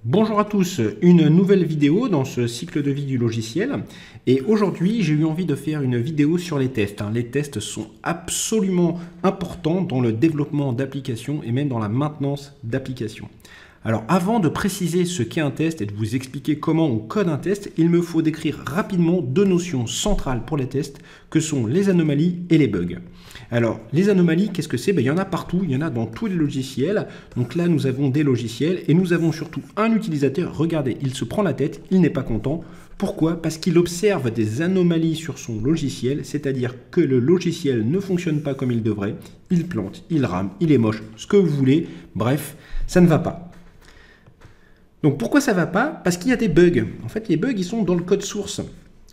Bonjour à tous, une nouvelle vidéo dans ce cycle de vie du logiciel. Et aujourd'hui, j'ai eu envie de faire une vidéo sur les tests. Les tests sont absolument importants dans le développement d'applications et même dans la maintenance d'applications. Alors avant de préciser ce qu'est un test et de vous expliquer comment on code un test, il me faut décrire rapidement deux notions centrales pour les tests que sont les anomalies et les bugs. Alors les anomalies, qu'est-ce que c'est? Il y en a partout, il y en a dans tous les logiciels. Donc là nous avons des logiciels et nous avons surtout un utilisateur. Regardez, il se prend la tête, il n'est pas content. Pourquoi? Parce qu'il observe des anomalies sur son logiciel, c'est-à-dire que le logiciel ne fonctionne pas comme il devrait, il plante, il rame, il est moche, ce que vous voulez, bref, ça ne va pas. Donc pourquoi ça ne va pas? Parce qu'il y a des bugs. En fait, les bugs, ils sont dans le code source.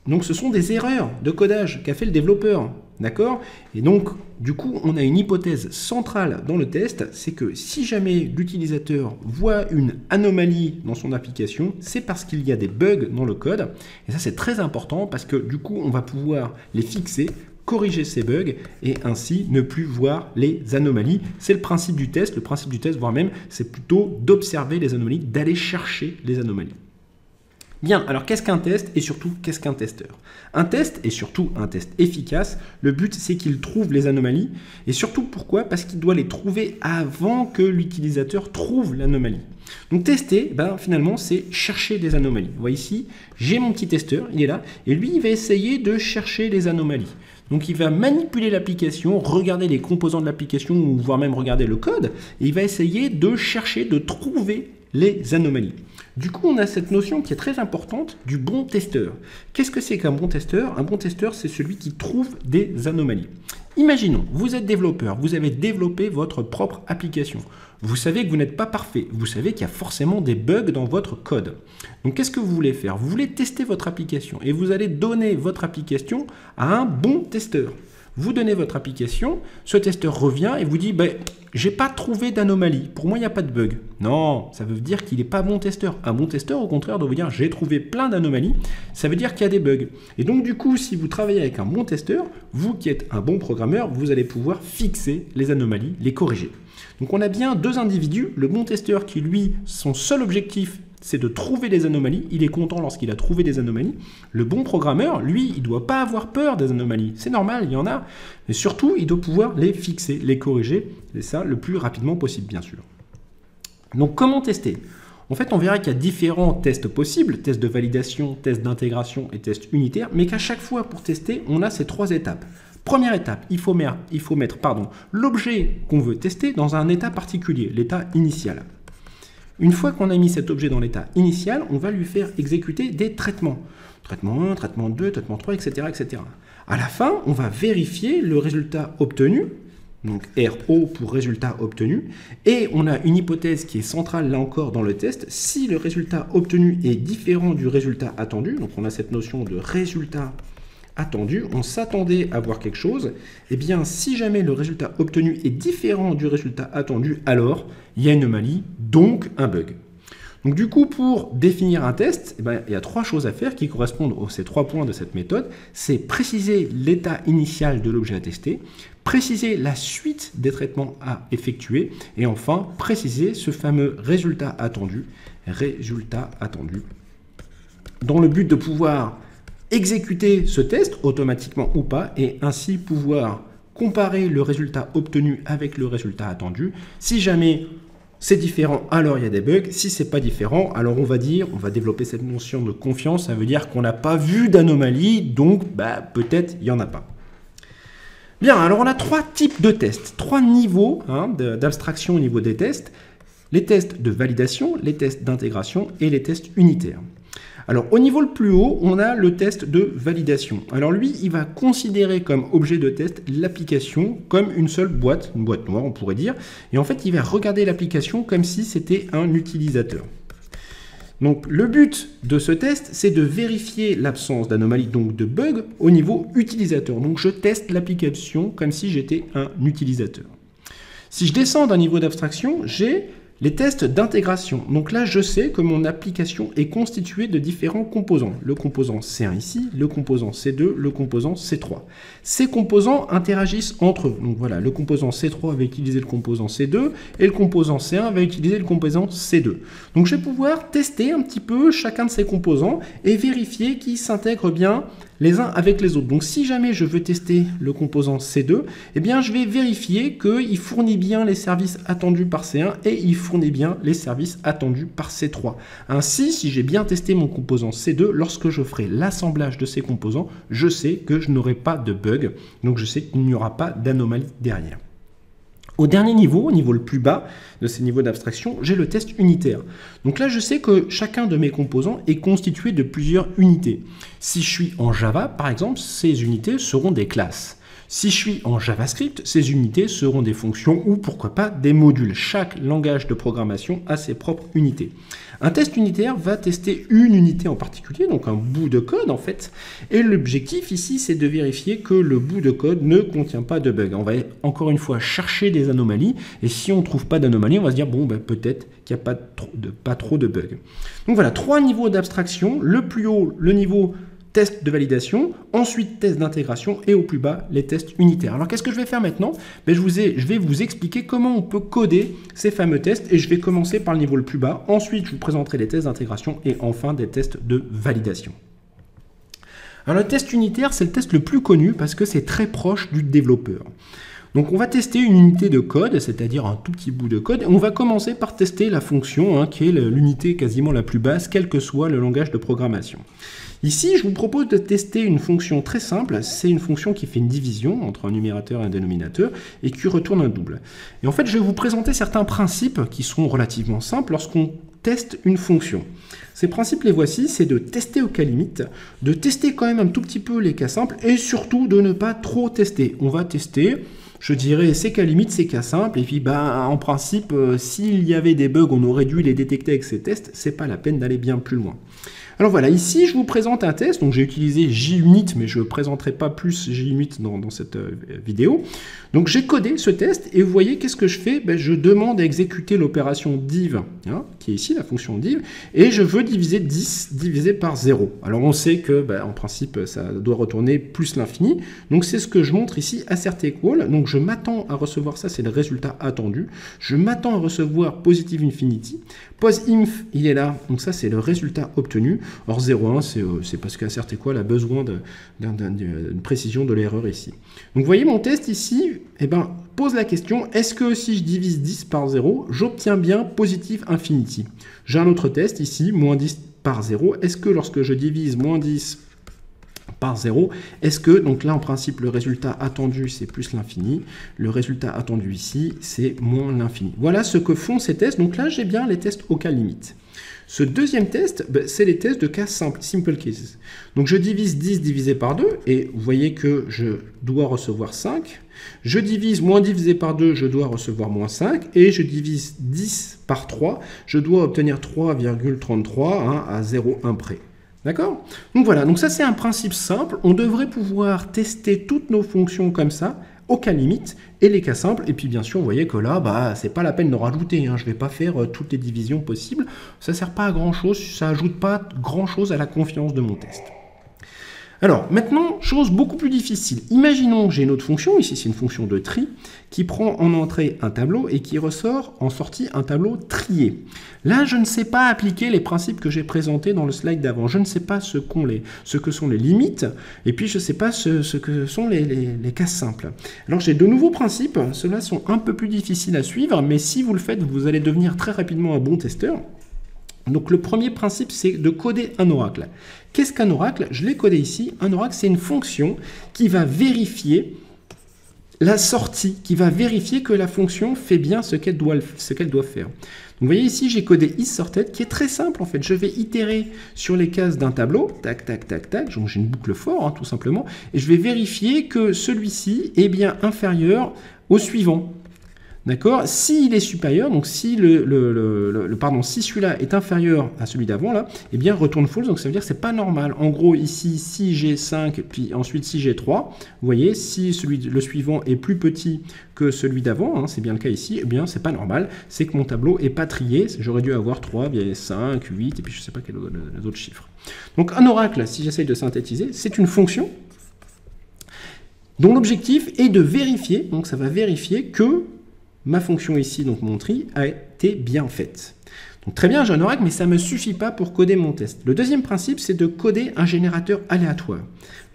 Donc ce sont des erreurs de codage qu'a fait le développeur. D'accord? Et donc, du coup, on a une hypothèse centrale dans le test, c'est que si jamais l'utilisateur voit une anomalie dans son application, c'est parce qu'il y a des bugs dans le code. Et ça, c'est très important parce que du coup, on va pouvoir les fixer, corriger ces bugs et ainsi ne plus voir les anomalies. C'est le principe du test. Le principe du test, voire même, c'est plutôt d'observer les anomalies, d'aller chercher les anomalies. Bien, alors qu'est-ce qu'un test et surtout qu'est-ce qu'un testeur? Un test et surtout un test efficace, le but c'est qu'il trouve les anomalies et surtout pourquoi? Parce qu'il doit les trouver avant que l'utilisateur trouve l'anomalie. Donc tester, finalement c'est chercher des anomalies. Vous voyez ici, j'ai mon petit testeur, il est là, et lui il va essayer de chercher les anomalies. Donc il va manipuler l'application, regarder les composants de l'application ou voire même regarder le code, et il va essayer de chercher, de trouver les anomalies. Du coup, on a cette notion qui est très importante du bon testeur. Qu'est-ce que c'est qu'un bon testeur? Un bon testeur, c'est celui qui trouve des anomalies. Imaginons, vous êtes développeur, vous avez développé votre propre application. Vous savez que vous n'êtes pas parfait, vous savez qu'il y a forcément des bugs dans votre code. Donc qu'est-ce que vous voulez faire? Vous voulez tester votre application et vous allez donner votre application à un bon testeur. Vous donnez votre application, ce testeur revient et vous dit j'ai pas trouvé d'anomalie, pour moi il n'y a pas de bug. Non, ça veut dire qu'il n'est pas bon testeur. Un bon testeur au contraire doit vous dire j'ai trouvé plein d'anomalies, ça veut dire qu'il y a des bugs. Et donc du coup si vous travaillez avec un bon testeur, vous qui êtes un bon programmeur, vous allez pouvoir fixer les anomalies, les corriger. Donc on a bien deux individus, le bon testeur qui lui, son seul objectif c'est de trouver les anomalies, il est content lorsqu'il a trouvé des anomalies. Le bon programmeur, lui, il ne doit pas avoir peur des anomalies, c'est normal, il y en a. Mais surtout, il doit pouvoir les fixer, les corriger, et ça le plus rapidement possible, bien sûr. Donc comment tester? En fait, on verra qu'il y a différents tests possibles, tests de validation, tests d'intégration et tests unitaires, mais qu'à chaque fois pour tester, on a ces trois étapes. Première étape, il faut mettre l'objet qu'on veut tester dans un état particulier, l'état initial. Une fois qu'on a mis cet objet dans l'état initial, on va lui faire exécuter des traitements. Traitement 1, traitement 2, traitement 3, etc., etc. À la fin, on va vérifier le résultat obtenu, donc RO pour résultat obtenu, et on a une hypothèse qui est centrale là encore dans le test. Si le résultat obtenu est différent du résultat attendu, donc on a cette notion de résultat attendu, on s'attendait à voir quelque chose, et bien si jamais le résultat obtenu est différent du résultat attendu, alors il y a une anomalie, donc un bug. Donc du coup, pour définir un test, il y a trois choses à faire qui correspondent aux ces trois points de cette méthode. C'est préciser l'état initial de l'objet à tester, préciser la suite des traitements à effectuer, et enfin préciser ce fameux résultat attendu, dans le but de pouvoir exécuter ce test automatiquement ou pas et ainsi pouvoir comparer le résultat obtenu avec le résultat attendu. Si jamais c'est différent, alors il y a des bugs. Si c'est pas différent, alors on va développer cette notion de confiance. Ça veut dire qu'on n'a pas vu d'anomalie, donc peut-être il n'y en a pas. Bien, alors on a trois types de tests, trois niveaux d'abstraction au niveau des tests. Les tests de validation, les tests d'intégration et les tests unitaires. Alors, au niveau le plus haut, on a le test de validation. Alors lui, il va considérer comme objet de test l'application comme une seule boîte, une boîte noire, on pourrait dire. Et en fait, il va regarder l'application comme si c'était un utilisateur. Donc, le but de ce test, c'est de vérifier l'absence d'anomalie, donc de bug, au niveau utilisateur. Donc, je teste l'application comme si j'étais un utilisateur. Si je descends d'un niveau d'abstraction, j'ai Les tests d'intégration. Donc là, je sais que mon application est constituée de différents composants. Le composant C1 ici, le composant C2, le composant C3. Ces composants interagissent entre eux. Donc voilà, le composant C3 va utiliser le composant C2 et le composant C1 va utiliser le composant C2. Donc je vais pouvoir tester un petit peu chacun de ces composants et vérifier qu'ils s'intègrent bien les uns avec les autres. Donc si jamais je veux tester le composant C2, eh bien je vais vérifier qu'il fournit bien les services attendus par C1 et il fournit bien les services attendus par C3. Ainsi, si j'ai bien testé mon composant C2, lorsque je ferai l'assemblage de ces composants, je sais que je n'aurai pas de bug, donc je sais qu'il n'y aura pas d'anomalie derrière. Au dernier niveau, au niveau le plus bas de ces niveaux d'abstraction, j'ai le test unitaire. Donc là, je sais que chacun de mes composants est constitué de plusieurs unités. Si je suis en Java, par exemple, ces unités seront des classes. Si je suis en JavaScript, ces unités seront des fonctions ou pourquoi pas des modules. Chaque langage de programmation a ses propres unités. Un test unitaire va tester une unité en particulier, donc un bout de code en fait. Et l'objectif ici, c'est de vérifier que le bout de code ne contient pas de bugs. On va encore une fois chercher des anomalies. Et si on ne trouve pas d'anomalies, on va se dire, bon, ben, peut-être qu'il n'y a pas trop de bugs. Donc voilà, 3 niveaux d'abstraction. Le plus haut, le niveau test de validation, ensuite test d'intégration et au plus bas, les tests unitaires. Alors qu'est-ce que je vais faire maintenant? Je vais vous expliquer comment on peut coder ces fameux tests et je vais commencer par le niveau le plus bas. Ensuite, je vous présenterai les tests d'intégration et enfin des tests de validation. Alors le test unitaire, c'est le test le plus connu parce que c'est très proche du développeur. Donc on va tester une unité de code, c'est-à-dire un tout petit bout de code. On va commencer par tester la fonction, qui est l'unité quasiment la plus basse, quel que soit le langage de programmation. Ici, je vous propose de tester une fonction très simple. C'est une fonction qui fait une division entre un numérateur et un dénominateur et qui retourne un double. Et en fait, je vais vous présenter certains principes qui sont relativement simples lorsqu'on teste une fonction. Ces principes, les voici, c'est de tester au cas limite, de tester quand même un tout petit peu les cas simples et surtout de ne pas trop tester. On va tester, je dirais, ces cas limites, ces cas simples, et puis en principe, s'il y avait des bugs, on aurait dû les détecter avec ces tests, c'est pas la peine d'aller bien plus loin. Alors voilà, ici je vous présente un test, donc j'ai utilisé JUnit, mais je ne présenterai pas plus JUnit dans cette vidéo. Donc j'ai codé ce test, et vous voyez qu'est-ce que je fais? Je demande à exécuter l'opération div, qui est ici la fonction div, et je veux diviser 10 divisé par 0. Alors on sait que en principe ça doit retourner plus l'infini, donc c'est ce que je montre ici, assert equal, donc je m'attends à recevoir ça, c'est le résultat attendu, je m'attends à recevoir positive infinity, posinf il est là, donc ça c'est le résultat obtenu. Or 0,1 c'est parce qu'assert equal a besoin d'une précision de l'erreur ici. Donc vous voyez mon test ici, pose la question, est-ce que si je divise 10 par 0, j'obtiens bien positive infinity? J'ai un autre test ici, moins 10 par 0, est-ce que lorsque je divise moins 10 par 0, est-ce que, donc là en principe le résultat attendu c'est plus l'infini, le résultat attendu ici c'est moins l'infini. Voilà ce que font ces tests, donc là j'ai bien les tests au cas limite. Ce deuxième test, c'est les tests de cas simples, simple cases. Donc je divise 10 divisé par 2, et vous voyez que je dois recevoir 5. Je divise moins divisé par 2, je dois recevoir moins 5. Et je divise 10 par 3, je dois obtenir 3,33 à 0,1 près. D'accord? Donc voilà, donc ça c'est un principe simple. On devrait pouvoir tester toutes nos fonctions comme ça, au cas limite, et les cas simples. Et puis bien sûr, vous voyez que là, c'est pas la peine de rajouter. Je ne vais pas faire toutes les divisions possibles. Ça ne sert pas à grand chose, ça ajoute pas grand chose à la confiance de mon test. Alors, maintenant, chose beaucoup plus difficile. Imaginons que j'ai une autre fonction, ici c'est une fonction de tri, qui prend en entrée un tableau et qui ressort en sortie un tableau trié. Là, je ne sais pas appliquer les principes que j'ai présentés dans le slide d'avant. Je ne sais pas ce que sont les limites, et puis je ne sais pas ce que sont les cas simples. Alors, j'ai de nouveaux principes. Ceux-là sont un peu plus difficiles à suivre, mais si vous le faites, vous allez devenir très rapidement un bon testeur. Donc le premier principe, c'est de coder un oracle. Qu'est-ce qu'un oracle? Je l'ai codé ici. Un oracle, c'est une fonction qui va vérifier la sortie, qui va vérifier que la fonction fait bien ce qu'elle doit faire. Donc vous voyez ici, j'ai codé isSorted, qui est très simple en fait. Je vais itérer sur les cases d'un tableau, tac, tac, tac, tac, donc j'ai une boucle for, tout simplement, et je vais vérifier que celui-ci est bien inférieur au suivant. D'accord? S'il est supérieur, donc si si celui-là est inférieur à celui d'avant, là, eh bien retourne false, donc ça veut dire que c'est pas normal. En gros, ici, si j'ai 5, puis ensuite si j'ai 3, vous voyez, si le suivant est plus petit que celui d'avant, hein, c'est bien le cas ici, eh bien c'est pas normal, c'est que mon tableau est pas trié, j'aurais dû avoir 3, bien 5, 8, et puis je sais pas quel autre chiffre. Donc un oracle, si j'essaye de synthétiser, c'est une fonction dont l'objectif est de vérifier, donc ça va vérifier que ma fonction ici, donc mon tri, a été bien faite. Donc très bien, j'ai un oracle, mais ça ne me suffit pas pour coder mon test. Le deuxième principe, c'est de coder un générateur aléatoire.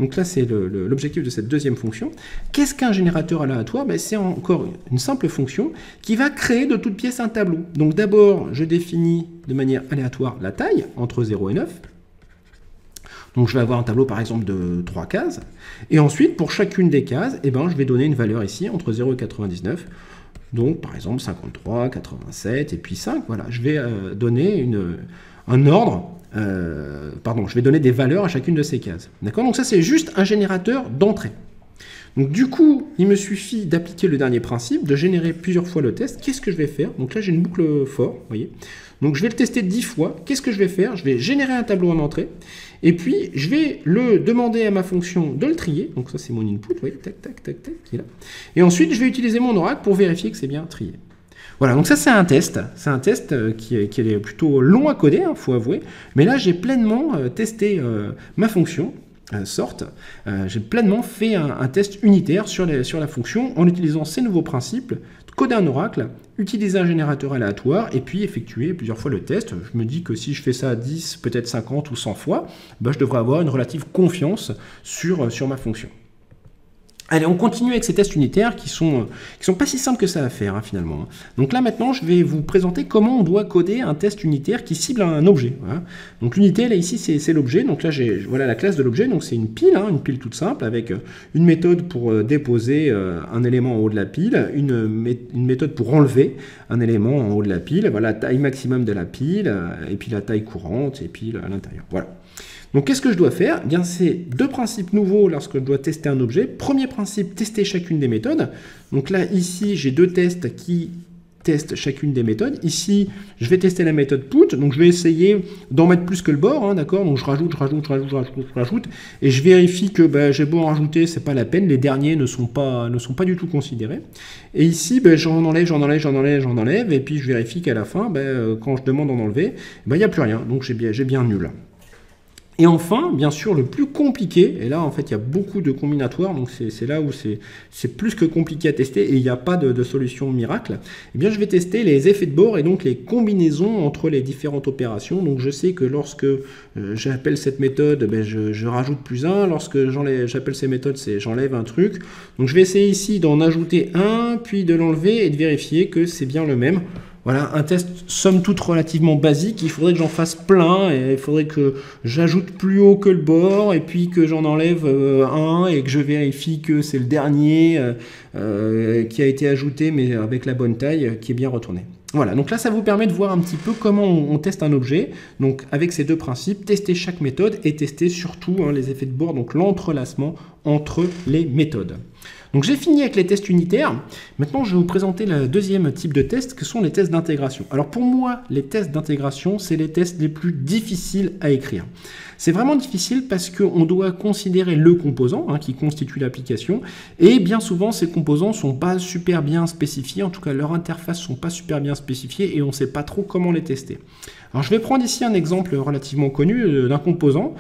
Donc là, c'est l'objectif de cette deuxième fonction. Qu'est-ce qu'un générateur aléatoire? C'est encore une simple fonction qui va créer de toutes pièces un tableau. Donc d'abord, je définis de manière aléatoire la taille, entre 0 et 9. Donc je vais avoir un tableau par exemple de 3 cases. Et ensuite, pour chacune des cases, je vais donner une valeur ici, entre 0 et 99. Donc, par exemple, 53, 87, et puis 5. Voilà, je vais donner un ordre, je vais donner des valeurs à chacune de ces cases. D'accord? Donc ça, c'est juste un générateur d'entrée. Donc du coup, il me suffit d'appliquer le dernier principe, de générer plusieurs fois le test. Qu'est-ce que je vais faire? Donc là, j'ai une boucle for, vous voyez. Donc je vais le tester 10 fois. Qu'est-ce que je vais faire? Je vais générer un tableau en entrée. Et puis, je vais le demander à ma fonction de le trier. Donc ça, c'est mon input. Vous voyez, tac, tac, tac, tac, qui est là. Et ensuite, je vais utiliser mon oracle pour vérifier que c'est bien trié. Voilà, donc ça, c'est un test. C'est un test qui est plutôt long à coder, il faut avouer. Mais là, j'ai pleinement testé ma fonction. Sort, j'ai pleinement fait un test unitaire sur la fonction en utilisant ces nouveaux principes, coder un oracle, utiliser un générateur aléatoire et puis effectuer plusieurs fois le test. Je me dis que si je fais ça 10, peut-être 50 ou 100 fois, je devrais avoir une relative confiance sur ma fonction. Allez, on continue avec ces tests unitaires qui sont pas si simples que ça à faire, hein, finalement. Donc là, maintenant, je vais vous présenter comment on doit coder un test unitaire qui cible un objet. Voilà. Donc l'unité, là, ici, c'est l'objet. Donc là, voilà la classe de l'objet. Donc c'est une pile toute simple, avec une méthode pour déposer un élément en haut de la pile, une méthode pour enlever un élément en haut de la pile, voilà la taille maximum de la pile, et puis la taille courante, et puis à l'intérieur. Voilà. Donc, qu'est-ce que je dois faire? Eh bien, c'est deux principes nouveaux lorsque je dois tester un objet. Premier principe, tester chacune des méthodes. Donc là, ici, j'ai deux tests qui testent chacune des méthodes. Ici, je vais tester la méthode put. Donc, je vais essayer d'en mettre plus que le bord, hein, d'accord? Donc, je rajoute, et je vérifie que j'ai beau en rajouter, c'est pas la peine. Les derniers ne sont pas du tout considérés. Et ici, j'en enlève, et puis je vérifie qu'à la fin, quand je demande d'en enlever, il n'y a plus rien. Donc, j'ai bien nul. Et enfin, bien sûr, le plus compliqué, et là, en fait, il y a beaucoup de combinatoires, donc c'est là où c'est plus que compliqué à tester, et il n'y a pas de solution miracle, eh bien, je vais tester les effets de bord et donc les combinaisons entre les différentes opérations. Donc, je sais que lorsque j'appelle cette méthode, je rajoute +1, lorsque j'appelle ces méthodes, j'enlève un truc. Donc, je vais essayer ici d'en ajouter un, puis de l'enlever et de vérifier que c'est bien le même. Voilà, un test somme toute relativement basique. Il faudrait que j'en fasse plein et il faudrait que j'ajoute plus haut que le bord et puis que j'en enlève un et que je vérifie que c'est le dernier qui a été ajouté mais avec la bonne taille qui est bien retourné. Voilà, donc là ça vous permet de voir un petit peu comment on teste un objet. Donc avec ces deux principes, tester chaque méthode et tester surtout les effets de bord, donc l'entrelacement entre les méthodes. Donc j'ai fini avec les tests unitaires. Maintenant, je vais vous présenter le deuxième type de test, que sont les tests d'intégration. Alors pour moi, les tests d'intégration, c'est les tests les plus difficiles à écrire. C'est vraiment difficile parce qu'on doit considérer le composant qui constitue l'application, et bien souvent, ces composants ne sont pas super bien spécifiés, en tout cas, leurs interfaces ne sont pas super bien spécifiées, et on ne sait pas trop comment les tester. Alors je vais prendre ici un exemple relativement connu d'un composant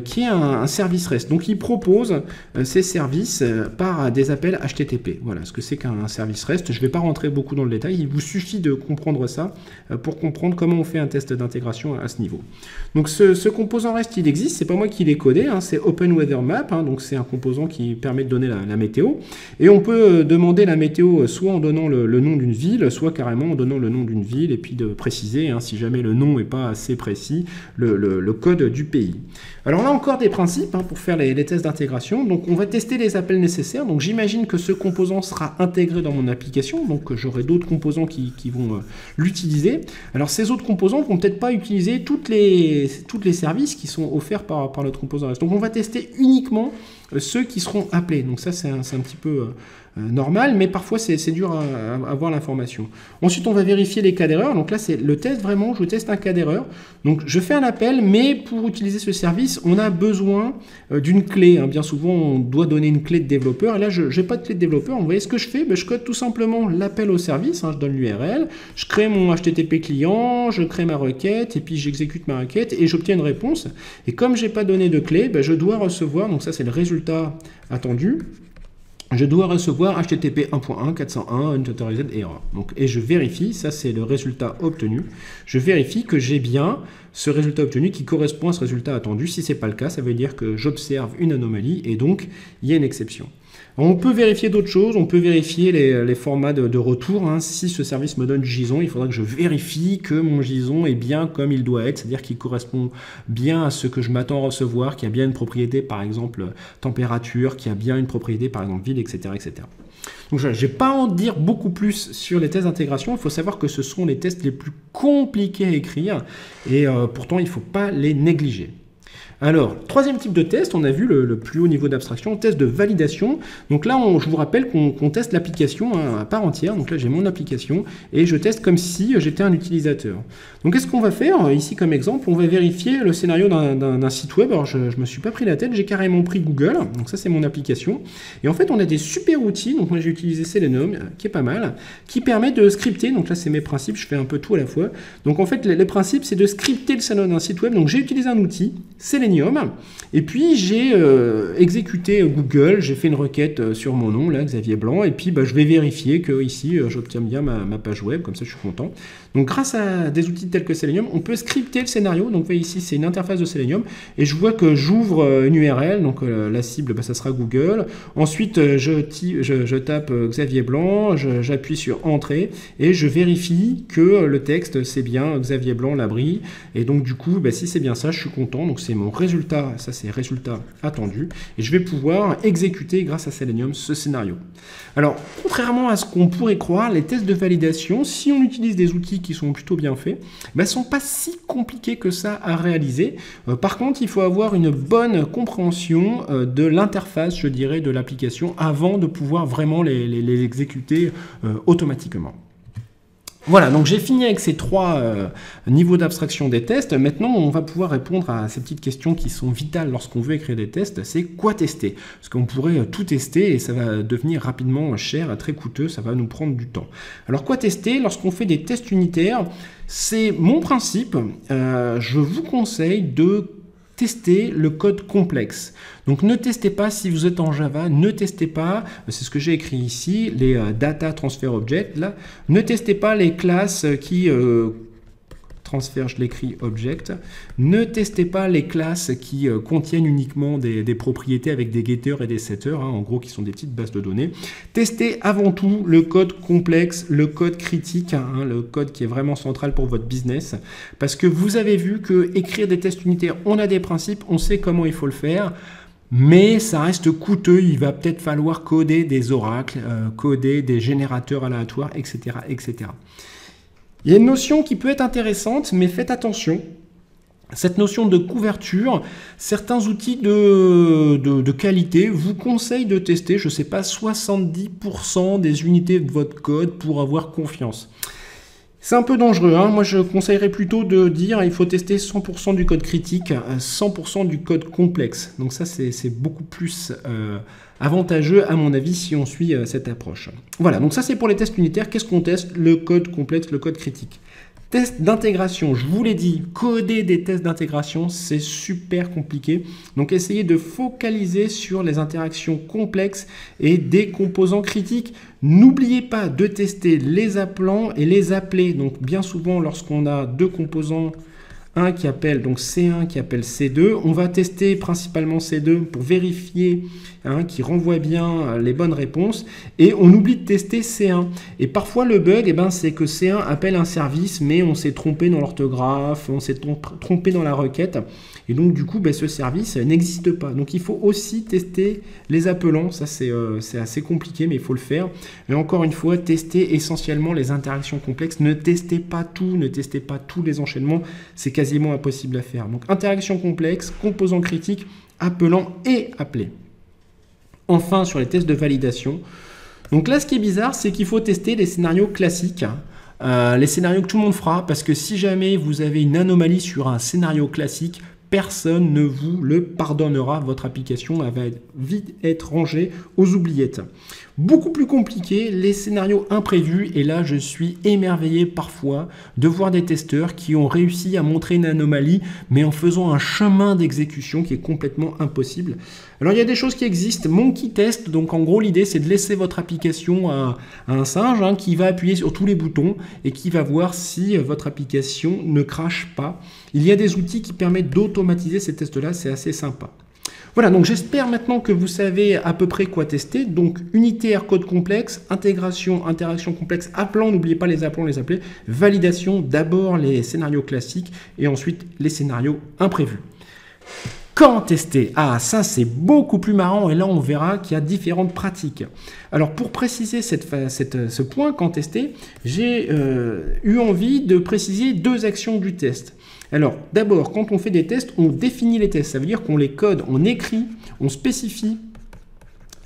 qui est un service REST. Donc il propose ces services par des appels HTTP. Voilà ce que c'est qu'un service REST. Je ne vais pas rentrer beaucoup dans le détail, il vous suffit de comprendre ça pour comprendre comment on fait un test d'intégration à ce niveau. Donc ce composant REST, il existe, c'est pas moi qui l'ai codé, c'est OpenWeatherMap, donc c'est un composant qui permet de donner la météo. Et on peut demander la météo soit en donnant le nom d'une ville, soit carrément en donnant le nom d'une ville, et puis de préciser, si jamais le nom n'est pas assez précis, le code du pays. Alors là encore des principes pour faire les tests d'intégration. Donc on va tester les appels nécessaires. Donc j'imagine que ce composant sera intégré dans mon application, donc j'aurai d'autres composants qui vont l'utiliser. Alors ces autres composants vont peut-être pas utiliser toutes les services qui sont offerts par notre composant REST. Donc on va tester uniquement ceux qui seront appelés. Donc ça, c'est un petit peu normal, mais parfois c'est dur à avoir l'information. Ensuite, on va vérifier les cas d'erreur. Donc là, c'est le test vraiment, je teste un cas d'erreur. Donc je fais un appel, mais pour utiliser ce service, on a besoin d'une clé. Bien souvent, on doit donner une clé de développeur. Et là, je n'ai pas de clé de développeur. Vous voyez ce que je fais? Je code tout simplement l'appel au service. Je donne l'URL, je crée mon HTTP client, je crée ma requête, et puis j'exécute ma requête et j'obtiens une réponse. Et comme je n'ai pas donné de clé, je dois recevoir, donc ça c'est le résultat attendu, je dois recevoir HTTP 1.1 401 unauthorized error. Donc, et je vérifie, ça c'est le résultat obtenu, je vérifie que j'ai bien ce résultat obtenu qui correspond à ce résultat attendu. Si ce n'est pas le cas, ça veut dire que j'observe une anomalie et donc il y a une exception. On peut vérifier d'autres choses, on peut vérifier les formats de retour. Si ce service me donne du JSON, il faudra que je vérifie que mon JSON est bien comme il doit être, c'est-à-dire qu'il correspond bien à ce que je m'attends à recevoir, qu'il y a bien une propriété, par exemple température, qu'il y a bien une propriété, par exemple vide, etc. etc. Donc je n'ai pas à en dire beaucoup plus sur les tests d'intégration. Il faut savoir que ce sont les tests les plus compliqués à écrire et pourtant il ne faut pas les négliger. Alors, troisième type de test, on a vu le plus haut niveau d'abstraction, test de validation. Donc là, je vous rappelle qu'on teste l'application à part entière. Donc là, j'ai mon application et je teste comme si j'étais un utilisateur. Donc qu'est-ce qu'on va faire? Ici, comme exemple, on va vérifier le scénario d'un site web. Alors, je ne me suis pas pris la tête, j'ai carrément pris Google. Donc ça, c'est mon application. Et en fait, on a des super outils. Donc moi, j'ai utilisé Selenium, qui est pas mal, qui permet de scripter. Donc là, c'est mes principes, je fais un peu tout à la fois. Donc en fait, les principes, c'est de scripter le scénario d'un site web. Donc j'ai utilisé un outil, Selenium, et puis j'ai exécuté Google, j'ai fait une requête sur mon nom, là, Xavier Blanc, et puis je vais vérifier que ici j'obtiens bien ma page web, comme ça je suis content. Donc grâce à des outils tels que Selenium, on peut scripter le scénario. Donc vous voyez ici, c'est une interface de Selenium, et je vois que j'ouvre une URL, donc la cible, ça sera Google. Ensuite, je tape Xavier Blanc, j'appuie sur Entrée, et je vérifie que le texte, c'est bien Xavier Blanc, l'abri, et donc du coup, si c'est bien ça, je suis content. Donc c'est mon résultat, ça c'est résultat attendu, et je vais pouvoir exécuter grâce à Selenium ce scénario. Alors, contrairement à ce qu'on pourrait croire, les tests de validation, si on utilise des outils qui sont plutôt bien faits, ne sont pas si compliqués que ça à réaliser. Par contre, il faut avoir une bonne compréhension de l'interface, je dirais, de l'application avant de pouvoir vraiment les exécuter automatiquement. Voilà, donc j'ai fini avec ces trois niveaux d'abstraction des tests. Maintenant, on va pouvoir répondre à ces petites questions qui sont vitales lorsqu'on veut écrire des tests. C'est quoi tester? Parce qu'on pourrait tout tester et ça va devenir rapidement cher, très coûteux, ça va nous prendre du temps. Alors quoi tester? Lorsqu'on fait des tests unitaires, c'est mon principe. Je vous conseille de tester le code complexe. Donc ne testez pas si vous êtes en Java, ne testez pas, c'est ce que j'ai écrit ici, les data transfer object, là, ne testez pas les classes qui transfert, je l'écris object. Ne testez pas les classes qui contiennent uniquement des propriétés avec des getters et des setters, en gros qui sont des petites bases de données. Testez avant tout le code complexe, le code critique, le code qui est vraiment central pour votre business, parce que vous avez vu que écrire des tests unitaires, on a des principes, on sait comment il faut le faire. Mais ça reste coûteux, il va peut-être falloir coder des oracles, coder des générateurs aléatoires, etc., etc. Il y a une notion qui peut être intéressante, mais faites attention. Cette notion de couverture, certains outils de qualité vous conseillent de tester, je ne sais pas, 70% des unités de votre code pour avoir confiance. C'est un peu dangereux, Moi je conseillerais plutôt de dire il faut tester 100% du code critique, 100% du code complexe. Donc ça c'est beaucoup plus avantageux à mon avis si on suit cette approche. Voilà, donc ça c'est pour les tests unitaires. Qu'est-ce qu'on teste? Le code complexe, le code critique. Test d'intégration, je vous l'ai dit, coder des tests d'intégration, c'est super compliqué. Donc essayez de focaliser sur les interactions complexes et des composants critiques. N'oubliez pas de tester les appelants et les appelés. Donc bien souvent, lorsqu'on a deux composants, un qui appelle donc C1 qui appelle C2, on va tester principalement C2 pour vérifier qui renvoie bien les bonnes réponses, et on oublie de tester C1. Et parfois le bug, c'est que C1 appelle un service, mais on s'est trompé dans l'orthographe, on s'est trompé dans la requête, et donc du coup ce service n'existe pas. Donc il faut aussi tester les appelants, ça c'est assez compliqué, mais il faut le faire. Et encore une fois, tester essentiellement les interactions complexes, ne testez pas tout, ne testez pas tous les enchaînements, c'est quasiment impossible à faire. Donc interaction complexe, composants critiques, appelant et appelé. Enfin, sur les tests de validation. Donc là, ce qui est bizarre, c'est qu'il faut tester les scénarios classiques. Les scénarios que tout le monde fera, parce que si jamais vous avez une anomalie sur un scénario classique, personne ne vous le pardonnera. Votre application va vite être rangée aux oubliettes. Beaucoup plus compliqué, les scénarios imprévus. Et là, je suis émerveillé parfois de voir des testeurs qui ont réussi à montrer une anomalie, mais en faisant un chemin d'exécution qui est complètement impossible. Alors, il y a des choses qui existent. Monkey Test, donc en gros, l'idée, c'est de laisser votre application à un singe qui va appuyer sur tous les boutons et qui va voir si votre application ne crache pas. Il y a des outils qui permettent d'automatiser ces tests-là, c'est assez sympa. Voilà, donc j'espère maintenant que vous savez à peu près quoi tester. Donc unitaire, code complexe, intégration, interaction complexe, appelant, n'oubliez pas les appelants, les appeler, validation, d'abord les scénarios classiques et ensuite les scénarios imprévus. Quand tester? Ah, ça c'est beaucoup plus marrant et là on verra qu'il y a différentes pratiques. Alors pour préciser ce point, quand tester, j'ai eu envie de préciser deux actions du test. Alors d'abord, quand on fait des tests, on définit les tests. Ça veut dire qu'on les code, on écrit, on spécifie.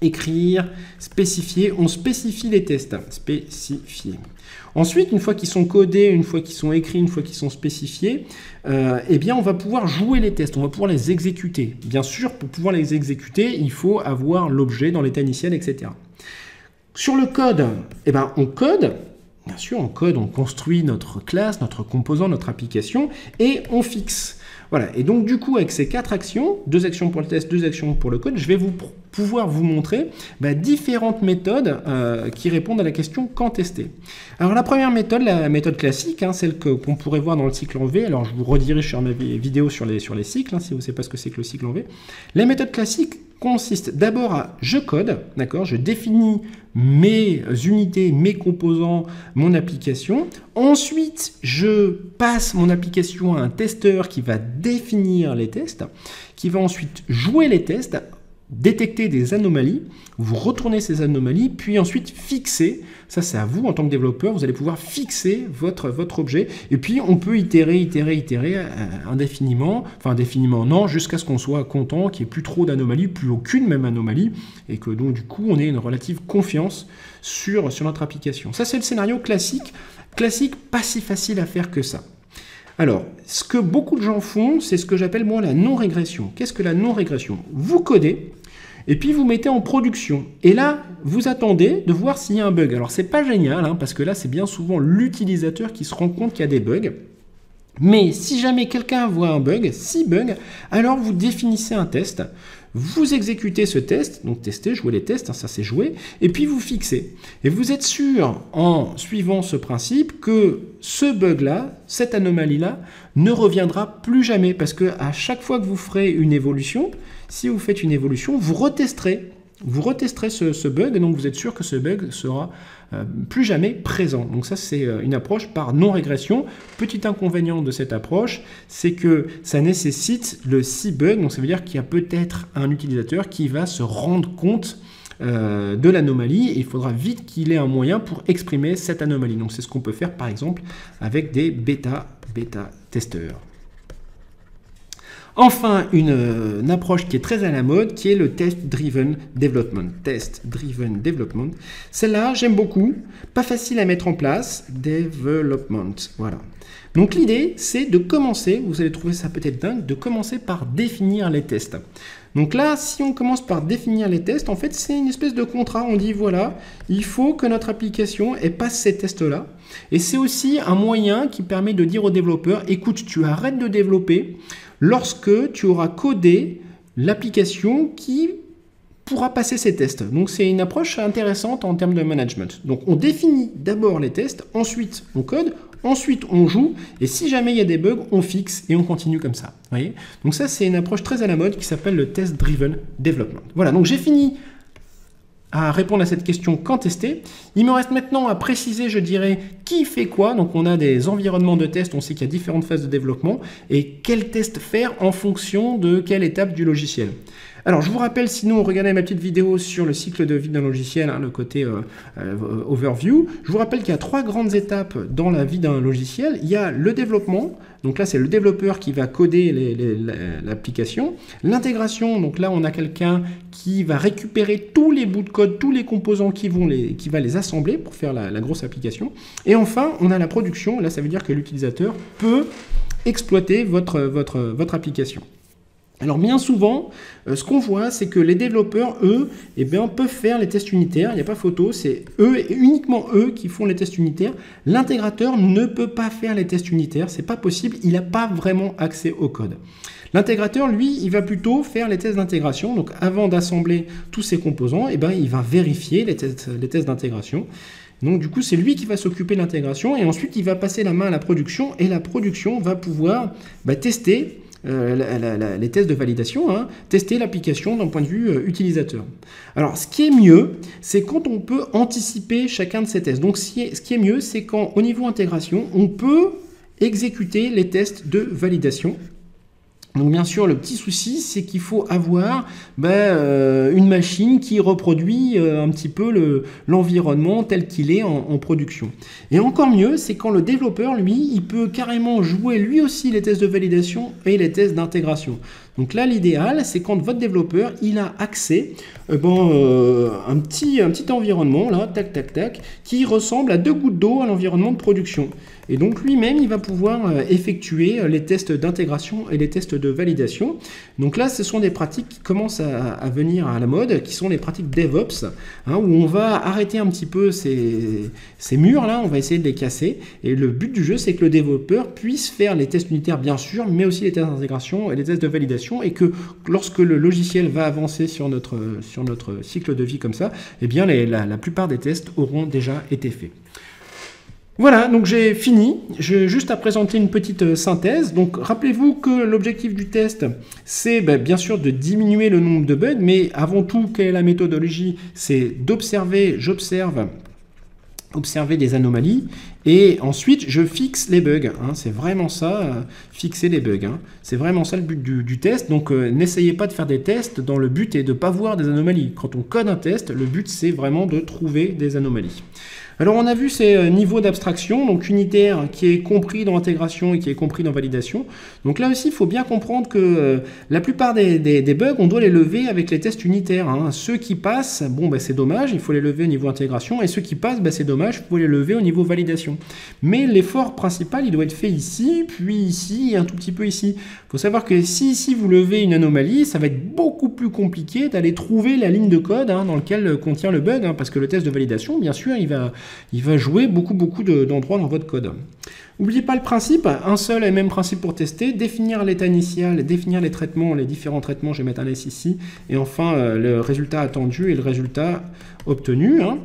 Écrire, spécifier, on spécifie les tests. Spécifier. Ensuite, une fois qu'ils sont codés, une fois qu'ils sont écrits, une fois qu'ils sont spécifiés, eh bien, on va pouvoir jouer les tests, on va pouvoir les exécuter. Bien sûr, pour pouvoir les exécuter, il faut avoir l'objet dans l'état initial, etc. Sur le code, eh ben, on code. Bien sûr, on code, on construit notre classe, notre composant, notre application, et on fixe. Voilà, et donc du coup, avec ces quatre actions, deux actions pour le test, deux actions pour le code, je vais pouvoir vous montrer différentes méthodes qui répondent à la question quand tester. Alors la première méthode, la méthode classique, celle qu'on pourrait voir dans le cycle en V, alors je vous redirige sur ma vidéo sur les cycles, si vous ne savez pas ce que c'est que le cycle en V. La méthode classique consiste d'abord à je code, d'accord, je définis mes unités, mes composants, mon application. Ensuite, je passe mon application à un testeur qui va définir les tests, qui va ensuite jouer les tests, détecter des anomalies, vous retournez ces anomalies, puis ensuite fixer. Ça, c'est à vous en tant que développeur, vous allez pouvoir fixer votre objet. Et puis, on peut itérer indéfiniment, enfin indéfiniment non, jusqu'à ce qu'on soit content, qu'il n'y ait plus trop d'anomalies, plus aucune même anomalie, et que donc du coup, on ait une relative confiance sur notre application. Ça, c'est le scénario classique. Classique, pas si facile à faire que ça. Alors, ce que beaucoup de gens font, c'est ce que j'appelle moi la non-régression. Qu'est-ce que la non-régression? Vous codez, et puis vous mettez en production. Et là, vous attendez de voir s'il y a un bug. Alors, c'est pas génial, parce que là, c'est bien souvent l'utilisateur qui se rend compte qu'il y a des bugs. Mais si jamais quelqu'un voit un bug, 6 bugs, alors vous définissez un test, vous exécutez ce test, donc tester, jouer les tests, ça c'est jouer, et puis vous fixez. Et vous êtes sûr, en suivant ce principe, que ce bug-là, cette anomalie-là, ne reviendra plus jamais, parce que à chaque fois que vous ferez une évolution, si vous faites une évolution, vous retesterez ce bug, et donc vous êtes sûr que ce bug sera plus jamais présent. Donc ça, c'est une approche par non-régression. Petit inconvénient de cette approche, c'est que ça nécessite le si bug, donc ça veut dire qu'il y a peut-être un utilisateur qui va se rendre compte de l'anomalie, et il faudra vite qu'il ait un moyen pour exprimer cette anomalie. Donc c'est ce qu'on peut faire par exemple avec des bêta-testeurs. Enfin, une approche qui est très à la mode, qui est le Test-Driven Development. Test-Driven Development. Celle-là, j'aime beaucoup. Pas facile à mettre en place. Development. Voilà. Donc l'idée, c'est de commencer, vous allez trouver ça peut-être dingue, de commencer par définir les tests. Donc là, si on commence par définir les tests, en fait, c'est une espèce de contrat. On dit, voilà, il faut que notre application passe ces tests-là. Et c'est aussi un moyen qui permet de dire aux développeurs, écoute, tu arrêtes de développer lorsque tu auras codé l'application qui pourra passer ces tests. Donc c'est une approche intéressante en termes de management. Donc on définit d'abord les tests, ensuite on code, ensuite on joue, et si jamais il y a des bugs, on fixe et on continue comme ça. Vous voyez? Donc ça, c'est une approche très à la mode qui s'appelle le Test Driven Development. Voilà, donc j'ai fini à répondre à cette question quand tester. Il me reste maintenant à préciser, je dirais, qui fait quoi. Donc on a des environnements de test, on sait qu'il y a différentes phases de développement, et quel test faire en fonction de quelle étape du logiciel. Alors, je vous rappelle, sinon, regardez ma petite vidéo sur le cycle de vie d'un logiciel, hein, le côté overview. Je vous rappelle qu'il y a 3 grandes étapes dans la vie d'un logiciel. Il y a le développement, donc là, c'est le développeur qui va coder l'application. L'intégration, donc là, on a quelqu'un qui va récupérer tous les bouts de code, tous les composants qui va les assembler pour faire la grosse application. Et enfin, on a la production. Là, ça veut dire que l'utilisateur peut exploiter votre application. Alors bien souvent, ce qu'on voit, c'est que les développeurs, eux, peuvent faire les tests unitaires, il n'y a pas photo, c'est eux et uniquement eux qui font les tests unitaires. L'intégrateur ne peut pas faire les tests unitaires, c'est pas possible, il n'a pas vraiment accès au code. L'intégrateur, lui, il va plutôt faire les tests d'intégration, donc avant d'assembler tous ces composants, il va vérifier les tests d'intégration. Donc du coup, c'est lui qui va s'occuper de l'intégration et ensuite il va passer la main à la production et la production va pouvoir tester les tests de validation, hein, tester l'application d'un point de vue utilisateur. Alors, ce qui est mieux, c'est quand on peut anticiper chacun de ces tests. Donc, ce qui est mieux, c'est quand, au niveau intégration, on peut exécuter les tests de validation. Donc bien sûr, le petit souci, c'est qu'il faut avoir une machine qui reproduit un petit peu l'environnement tel qu'il est en production. Et encore mieux, c'est quand le développeur, lui, il peut carrément jouer lui aussi les tests de validation et les tests d'intégration. Donc là, l'idéal, c'est quand votre développeur, il a accès un petit environnement, là, tac, tac, tac, qui ressemble à 2 gouttes d'eau à l'environnement de production. Et donc lui-même, il va pouvoir effectuer les tests d'intégration et les tests de validation. Donc là, ce sont des pratiques qui commencent à venir à la mode, qui sont les pratiques DevOps, hein, où on va arrêter un petit peu ces murs-là, on va essayer de les casser. Et le but du jeu, c'est que le développeur puisse faire les tests unitaires, bien sûr, mais aussi les tests d'intégration et les tests de validation, et que lorsque le logiciel va avancer sur notre cycle de vie comme ça, eh bien la plupart des tests auront déjà été faits. Voilà, donc j'ai fini. J'ai juste à présenter une petite synthèse. Donc rappelez-vous que l'objectif du test, c'est bien sûr de diminuer le nombre de bugs, mais avant tout, quelle est la méthodologie? C'est d'observer, observer des anomalies, et ensuite je fixe les bugs, hein. C'est vraiment ça, fixer les bugs, hein. C'est vraiment ça le but du test. Donc n'essayez pas de faire des tests dans le but et de ne pas voir des anomalies. Quand on code un test, le but c'est vraiment de trouver des anomalies. Alors on a vu ces niveaux d'abstraction, donc unitaire qui est compris dans intégration et qui est compris dans validation. Donc là aussi, il faut bien comprendre que la plupart des bugs, on doit les lever avec les tests unitaires, hein. Ceux qui passent, c'est dommage, il faut les lever au niveau intégration, et ceux qui passent, c'est dommage, il faut les lever au niveau validation. Mais l'effort principal, il doit être fait ici, puis ici, et un tout petit peu ici. Il faut savoir que si ici vous levez une anomalie, ça va être beaucoup plus compliqué d'aller trouver la ligne de code, hein, dans laquelle contient le bug, hein, parce que le test de validation, bien sûr, il va jouer beaucoup d'endroits dans votre code. N'oubliez pas le principe, un seul et même principe pour tester, définir l'état initial, définir les traitements, les différents traitements, je vais mettre un S ici, et enfin le résultat attendu et le résultat obtenu, hein.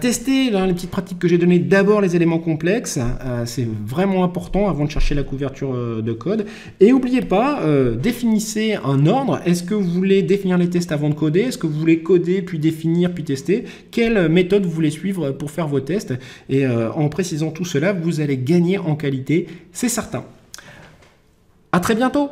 Tester les petites pratiques que j'ai données, d'abord les éléments complexes, c'est vraiment important avant de chercher la couverture de code. Et n'oubliez pas, définissez un ordre. Est-ce que vous voulez définir les tests avant de coder? Est-ce que vous voulez coder, puis définir, puis tester? Quelle méthode vous voulez suivre pour faire vos tests? Et en précisant tout cela, vous allez gagner en qualité, c'est certain. À très bientôt!